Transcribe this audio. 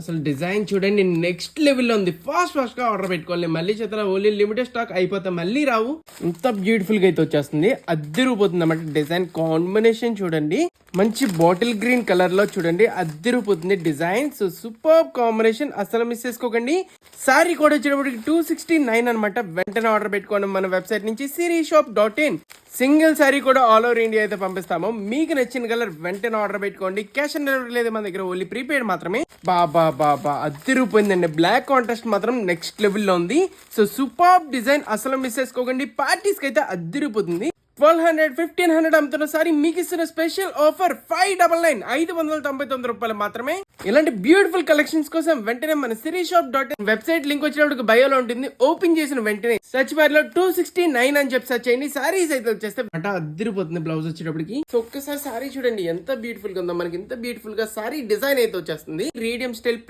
అసలు డిజైన్ చూడండి నెక్స్ట్ లెవెల్లో ఉంది. ఫాస్ట్ గా ఆర్డర్ పెట్టుకోవాలి. మళ్ళీ చేత ఓన్లీ లిమిటెడ్ స్టాక్ అయిపోతే మళ్ళీ రావు. ఇంత బ్యూటిఫుల్ గా అయితే వచ్చేస్తుంది. అద్దరిపోతుంది అన్నమాట. డిజైన్ కాంబినేషన్ చూడండి, మంచి బాటిల్ గ్రీన్ కలర్ లో చూడండి అద్దరిపోతుంది డిజైన్. సో సూపర్ కాంబినేషన్, అసలు మిస్ చేసుకోకండి. సారీ కూడా వచ్చేటప్పటికి 269 అనమాట. వెంటనే ఆర్డర్ పెట్టుకోండి మన వెబ్సైట్ నుంచి sirisshop.in. సింగిల్ సారీ కూడా ఆల్ ఓవర్ ఇండియా అయితే పంపిస్తాము. మీకు నచ్చిన కలర్ వెంటనే ఆర్డర్ పెట్టుకోండి. క్యాష్ ఆన్ డెలివరీ లేదు మన దగ్గర, ఓన్లీ ప్రీపెయిడ్ మాత్రమే. బాబా అద్దరిపోయిందండి. బ్లాక్ కాంట్రాస్ట్ మాత్రం నెక్స్ట్ లెవెల్లో ఉంది. సో సూపర్ డిజైన్, అసలు మిస్ చేసుకోకండి. పార్టీస్ కి అయితే అద్దరిపోతుంది. 1200 1500 అమ్ముతున్న సారీ మీకు ఇస్తున్న స్పెషల్ ఆఫర్ 599 599 రూపాయలు మాత్రమే. ఇలాంటి బ్యూటిఫుల్ కలెక్షన్స్ కోసం వెంటనే మన sirisshop.in వెబ్సైట్ లింక్ వచ్చినప్పుడు బయోలో ఉంటుంది. ఓపెన్ చేసిన వెంటనే సర్చ్ బార్ లో 269 అని చెప్పి సర్చ్ చేయండి. సారీస్ అయితే వచ్చేస్తే అద్దరిపోతుంది బ్లౌజ్ వచ్చేటప్పటికి. సో ఒక్కసారి సారీ చూడండి ఎంత బ్యూటిఫుల్ గా ఉందో. మనకి ఎంత బ్యూటిఫుల్ గా సారీ డిజైన్ అయితే వచ్చేస్తుంది. Radium style print